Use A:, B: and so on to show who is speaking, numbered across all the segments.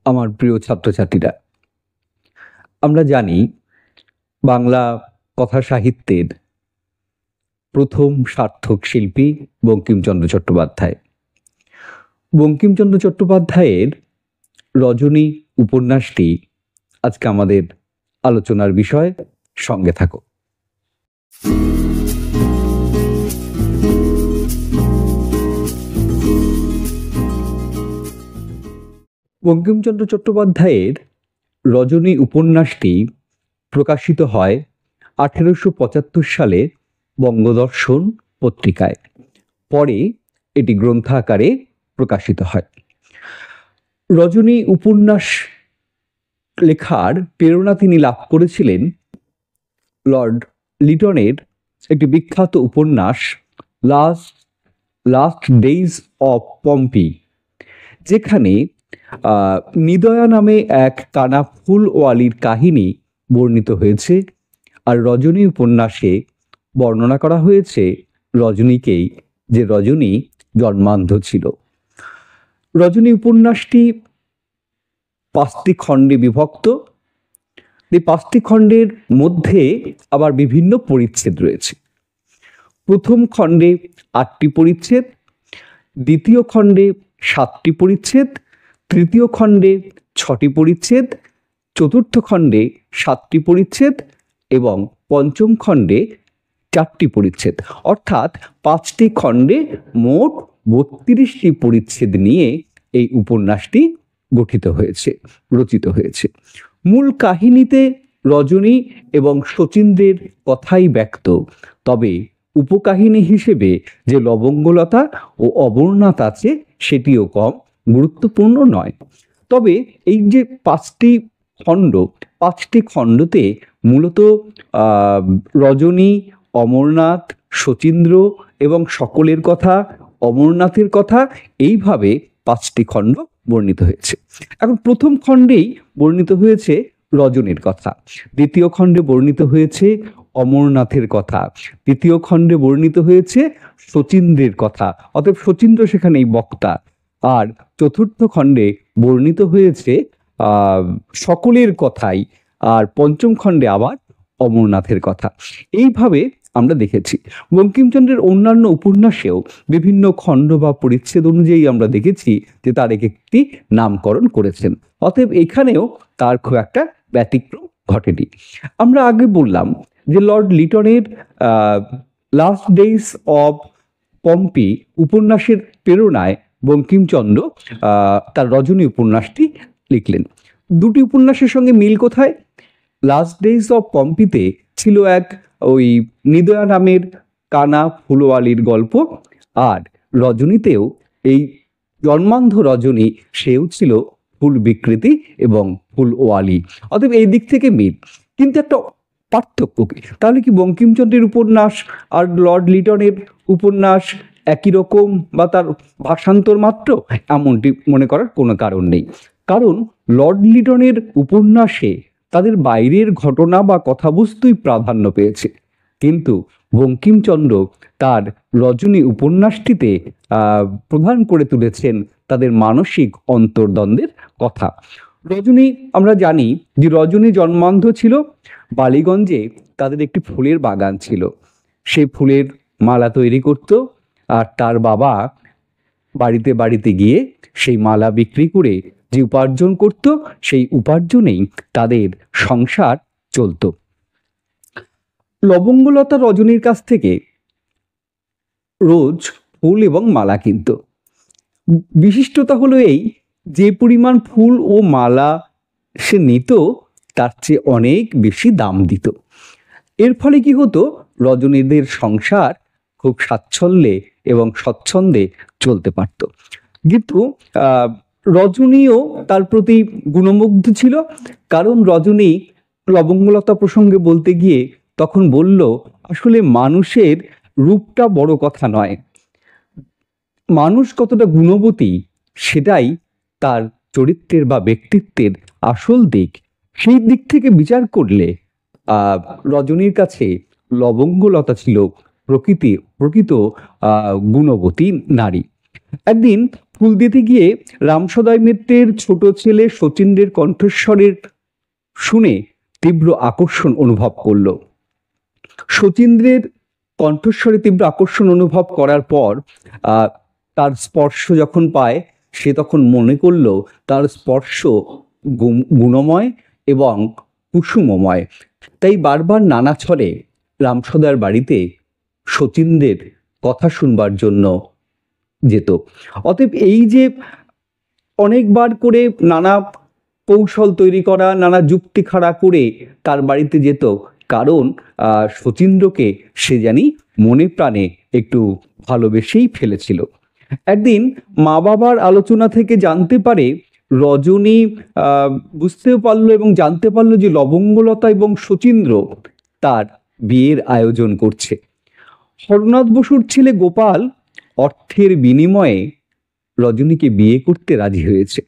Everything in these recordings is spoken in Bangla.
A: আমার প্রিয় ছাত্রছাত্রীরা, আমরা জানি বাংলা কথা সাহিত্যের প্রথম সার্থক শিল্পী বঙ্কিমচন্দ্র চট্টোপাধ্যায়। বঙ্কিমচন্দ্র চট্টোপাধ্যায়ের রজনী উপন্যাসটি আজকে আমাদের আলোচনার বিষয়। সঙ্গে থাকো। বঙ্কিমচন্দ্র চট্টোপাধ্যায়ের রজনী উপন্যাসটি প্রকাশিত হয় 1875 সালে বঙ্গদর্শন পত্রিকায়। পরে এটি গ্রন্থাকারে প্রকাশিত হয়। রজনী উপন্যাস লেখার প্রেরণা তিনি লাভ করেছিলেন লর্ড লিটনের একটি বিখ্যাত উপন্যাস লাস্ট ডেইজ অফ পম্পি, যেখানে নিদয়া নামে এক কানা ফুলওয়ালির কাহিনী বর্ণিত হয়েছে। আর রজনী উপন্যাসে বর্ণনা করা হয়েছে রজনীকেই, যে রজনী জন্মান্ধ ছিল। রজনী উপন্যাসটি 5টি খণ্ডে বিভক্ত। এই 5টি খণ্ডের মধ্যে আবার বিভিন্ন পরিচ্ছেদ রয়েছে। প্রথম খণ্ডে 8টি পরিচ্ছেদ, দ্বিতীয় খণ্ডে 7টি পরিচ্ছেদ, তৃতীয় খণ্ডে 6টি পরিচ্ছেদ, চতুর্থ খণ্ডে 7টি পরিচ্ছেদ এবং পঞ্চম খণ্ডে 4টি পরিচ্ছেদ। অর্থাৎ 5টি খণ্ডে মোট 32টি পরিচ্ছেদ নিয়ে এই উপন্যাসটি রচিত হয়েছে। মূল কাহিনীতে রজনী এবং শচীন্দ্রের কথাই ব্যক্ত, তবে উপকাহিনী হিসেবে যে লবঙ্গলতা ও অমরনাথ আছে সেটিও কম গুরুত্বপূর্ণ নয়। তবে এই যে 5টি খণ্ডতে মূলত রজনী, অমরনাথ, শচীন্দ্র এবং সকলের কথা, অমরনাথের কথা, এইভাবে 5টি খণ্ড বর্ণিত হয়েছে। এখন প্রথম খণ্ডেই বর্ণিত হয়েছে রজনীর কথা, দ্বিতীয় খণ্ডে বর্ণিত হয়েছে অমরনাথের কথা, তৃতীয় খণ্ডে বর্ণিত হয়েছে শচীন্দ্রের কথা, অতএব শচীন্দ্র সেখানেই বক্তা। আর চতুর্থ খণ্ডে বর্ণিত হয়েছে সকলের কথাই, আর পঞ্চম খণ্ডে আবার অমরনাথের কথা। এইভাবে আমরা দেখেছি। বঙ্কিমচন্দ্রের অন্যান্য উপন্যাসেও বিভিন্ন খণ্ড বা পরিচ্ছেদ অনুযায়ী আমরা দেখেছি যে তার একটি নামকরণ করেছেন। অতএব এখানেও তার খুব একটা ব্যতিক্রম ঘটেনি। আমরা আগে বললাম যে লর্ড লিটনের লাস্ট ডেইজ অফ পম্পি উপন্যাসের প্রেরণায় বঙ্কিমচন্দ্র তার রজনী উপন্যাসটি লিখলেন। দুটি উপন্যাসের সঙ্গে মিল কোথায়? লাস্ট ডেইজ অফ পম্পিতে ছিল এক ওই নিদয়া নামের কানা ফুলওয়ালির গল্প, আর রজনীতেও এই জন্মান্ধ রজনী, সেও ছিল ফুল বিকৃতি এবং ফুলওয়ালি। অতএব এই দিক থেকে মিল, কিন্তু একটা পার্থক্য কি? তাহলে কি বঙ্কিমচন্দ্রের উপন্যাস আর লর্ড লিটনের উপন্যাস একই রকম বা তার ভাষান্তর মাত্র? এমনটি মনে করার কোনো কারণ নেই। কারণ লর্ড লিটনের উপন্যাসে তাদের বাইরের ঘটনা বা কথাবস্তুই প্রাধান্য পেয়েছে, কিন্তু বঙ্কিমচন্দ্র তার রজনী উপন্যাসটিতে প্রধান করে তুলেছেন তাদের মানসিক অন্তর্দ্বন্দ্বের কথা। রজনী, আমরা জানি যে রজনী জন্মান্ধ ছিল। বালিগঞ্জে তাদের একটি ফুলের বাগান ছিল, সেই ফুলের মালা তৈরি করত, আর তার বাবা বাড়িতে বাড়িতে গিয়ে সেই মালা বিক্রি করে যে উপার্জন করত, সেই উপার্জনেই তাদের সংসার চলত। লবঙ্গলতা রজনীর কাছ থেকে রোজ ফুল এবং মালা কিনত। বিশিষ্টতা হলো এই, যে পরিমাণ ফুল ও মালা সে নিত তার চেয়ে অনেক বেশি দাম দিত। এর ফলে কি হতো? রজনীদের সংসার খুব স্বাচ্ছন্দ্যে এবং স্বচ্ছন্দে চলতে পারত। কিন্তু রজনীও তার প্রতি গুণমুগ্ধ ছিল, কারণ রজনী লবঙ্গলতা প্রসঙ্গে বলতে গিয়ে তখন বলল, আসলে মানুষের রূপটা বড় কথা নয়, মানুষ কতটা গুণবতী সেটাই তার চরিত্রের বা ব্যক্তিত্বের আসল দিক। সেই দিক থেকে বিচার করলে রজনীর কাছে লবঙ্গলতা ছিল প্রকৃত গুণবতী নারী। একদিন ফুল দিতে গিয়ে রামসদয় মিত্রের ছোট ছেলে শচীন্দ্রের কণ্ঠস্বরের শুনে তীব্র আকর্ষণ অনুভব করল। শচীন্দ্রের কণ্ঠস্বরে তীব্র আকর্ষণ অনুভব করার পর তার স্পর্শ যখন পায় সে তখন মনে করল তার স্পর্শ গুণময় এবং কুসুমময়। তাই বারবার নানা ছলে রামসদয়ের বাড়িতে শচীন্দ্রের কথা শুনবার জন্য যেত। অতএব এই যে অনেকবার করে নানা কৌশল তৈরি করা, নানা যুক্তি খাড়া করে তার বাড়িতে যেত, কারণ শচীন্দ্রকে সে জানি মনে প্রাণে একটু ভালোবেসেই ফেলেছিল। একদিন মা বাবার আলোচনা থেকে জানতে পারে, রজনী বুঝতেও পারলো এবং জানতে পারলো যে লবঙ্গলতা এবং শচীন্দ্র তার বিয়ের আয়োজন করছে। হরনাথ বসুর ছেলে গোপাল অর্থের বিনিময়ে রজনীকে বিয়ে করতে রাজি হয়েছে।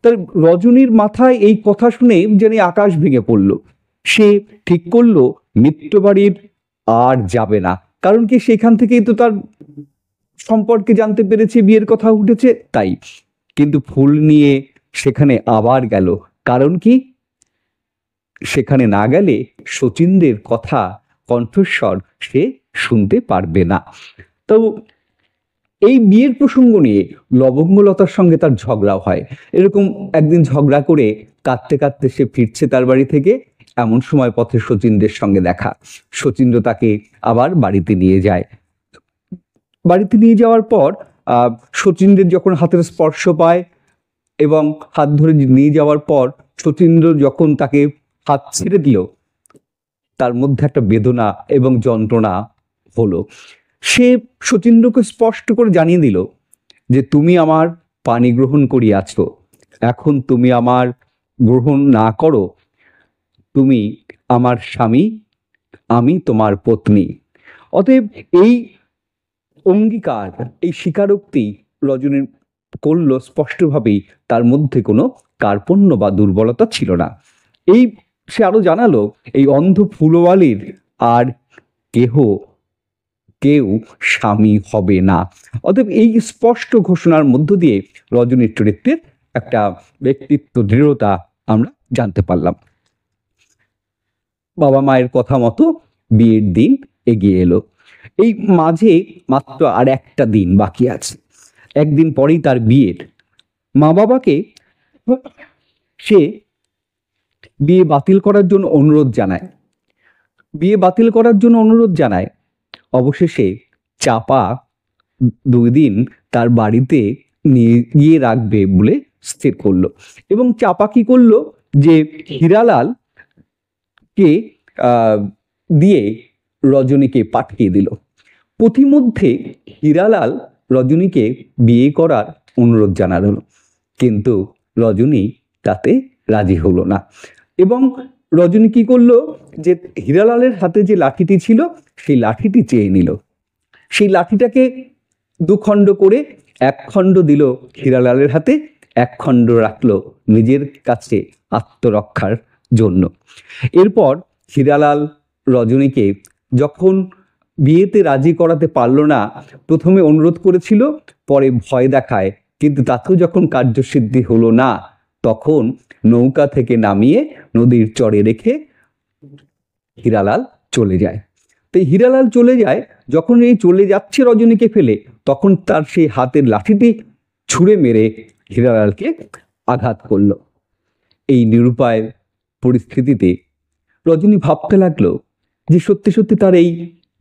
A: তার রজনীর মাথায় এই কথা শুনে যেন আকাশ ভেঙে পড়ল। সে ঠিক করলো মিত্রবাড়ির আর যাবে না, কারণ কি সেখান থেকেই তো তার সম্পর্কে জানতে পেরেছে, বিয়ের কথা উঠেছে তাই। কিন্তু ফুল নিয়ে সেখানে আবার গেল, কারণ কি সেখানে না গেলে শচীন্দ্রের কথা কণ্ঠস্বর সে শুনতে পারবে না। তো এই বিয়ের প্রসঙ্গ নিয়ে লবঙ্গলতার সঙ্গে তার ঝগড়া হয়। এরকম একদিন ঝগড়া করে কাঁদতে কাঁদতে সে ফিরছে তার বাড়ি থেকে, এমন সময় পথে শচীন্দ্রের সঙ্গে দেখা। শচীন্দ্র তাকে আবার বাড়িতে নিয়ে যায়। বাড়িতে নিয়ে যাওয়ার পর শচীন্দ্রের যখন হাতের স্পর্শ পায় এবং হাত ধরে নিয়ে যাওয়ার পর শচীন্দ্র যখন তাকে হাত ছেড়ে দিল, তার মধ্যে একটা বেদনা এবং যন্ত্রণা হলো। সে শচীন্দ্রকে স্পষ্ট করে জানিয়ে দিল যে তুমি আমার পানি গ্রহণ করিয়াছ, এখন তুমি আমার গ্রহণ না করো, তুমি আমার স্বামী, আমি তোমার পত্নী। অতএব এই অঙ্গীকার, এই স্বীকারোক্তি রজনীর করল স্পষ্টভাবেই, তার মধ্যে কোনো কার্পণ্য বা দুর্বলতা ছিল না। এই সে আরো জানালো এই অন্ধ ফুলওয়ালির আর কেউ স্বামী হবে না। অতএব এই স্পষ্ট ঘোষণার মধ্য দিয়ে রজনীর চরিত্রের একটা ব্যক্তিত্ব দৃঢ়তা আমরা জানতে পারলাম। বাবা মায়ের কথা মতো বিয়ের দিন এগিয়ে এলো। এই মাঝে মাত্র আর একটা দিন বাকি আছে, একদিন পরেই তার বিয়ের। মা বাবাকে সে বিয়ে বাতিল করার জন্য অনুরোধ জানায়। অবশেষে চাপা 2 দিন তার বাড়িতে নিয়ে গিয়ে রাখবে বলে স্থির করলো। এবং চাপা কি করলো যে হীরালাল কে দিয়ে রজনীকে পাঠিয়ে দিল। পথিমধ্যে হীরালাল রজনীকে বিয়ে করার অনুরোধ জানালো, কিন্তু রজনী তাতে রাজি হলো না। এবং রজনী কি করলো যে হীরালালের হাতে যে লাঠিটি ছিল সেই লাঠিটি চেয়ে নিল। সেই লাঠিটাকে 2 খণ্ড করে 1 খণ্ড দিল হীরালালের হাতে, 1 খণ্ড রাখলো নিজের কাছে আত্মরক্ষার জন্য। এরপর হীরালাল রজনীকে যখন বিয়েতে রাজি করাতে পারল না, প্রথমে অনুরোধ করেছিল, পরে ভয় দেখায়, কিন্তু তাতেও যখন কার্যসিদ্ধি হলো না, তখন নৌকা থেকে নামিয়ে নদীর চরে রেখে হীরালাল চলে যায়। তো হীরালাল চলে যায়, যখন এই চলে যাচ্ছে রজনীকে ফেলে, তখন তার সেই হাতের লাঠিটি ছুঁড়ে মেরে হীরালালকে আঘাত করল। এই নিরুপায় পরিস্থিতিতে রজনী ভাবতে লাগলো যে সত্যি সত্যি তার এই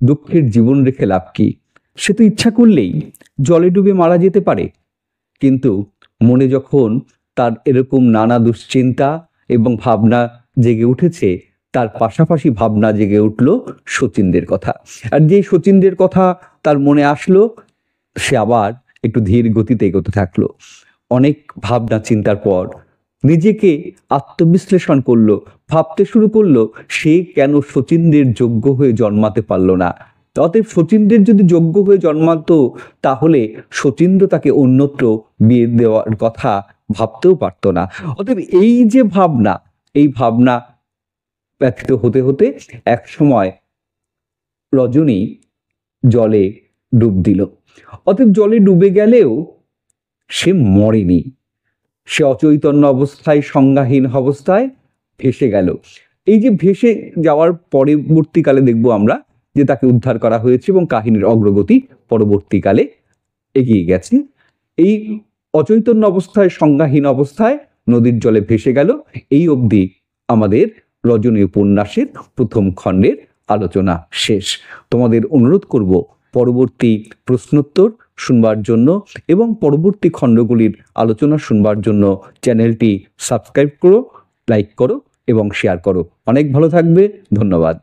A: দুঃখের জীবন রেখে লাভ কি? সে তো ইচ্ছা করলেই জলে ডুবে মারা যেতে পারে। কিন্তু মনে যখন তার এরকম নানা দুশ্চিন্তা এবং ভাবনা জেগে উঠেছে, তার পাশাপাশি ভাবনা জেগে উঠল শচীন্দ্রের কথা। আর যে শচীন্দ্রের কথা তার মনে আসলো, সে আবার একটু ধীর গতিতে এগোতে থাকলো। অনেক ভাবনা চিন্তার পর নিজেকে আত্মবিশ্লেষণ করলো, ভাবতে শুরু করলো সে কেন শচীন্দ্রের যোগ্য হয়ে জন্মাতে পারলো না। অতএব শচীন্দ্রের যদি যোগ্য হয়ে জন্মাতো, তাহলে শচীন্দ্র তাকে অন্যত্র বিয়ে দেওয়ার কথা ভাবতেও পারতো না। অতএব এই যে ভাবনা, এই ভাবনা ব্যথিত হতে হতে এক সময় রজনী জলে ডুব দিল। অতএব জলে ডুবে গেলেও সে মরেনি, সে অচৈতন্য অবস্থায়, সংজ্ঞাহীন অবস্থায় ভেসে গেল। এই যে ভেসে যাওয়ার পরবর্তীকালে দেখব আমরা যে তাকে উদ্ধার করা হয়েছে এবং কাহিনীর অগ্রগতি পরবর্তীকালে এগিয়ে গেছে। এই অচৈতন্য অবস্থায়, সংজ্ঞাহীন অবস্থায় নদীর জলে ভেসে গেল, এই অবধি আমাদের রজনী উপন্যাসের প্রথম খণ্ডের আলোচনা শেষ। তোমাদের অনুরোধ করব পরবর্তী প্রশ্নোত্তর শুনবার জন্য এবং পরবর্তী খণ্ডগুলির আলোচনা শুনবার জন্য চ্যানেলটি সাবস্ক্রাইব করো, লাইক করো এবং শেয়ার করো। অনেক ভালো থাকবে, ধন্যবাদ।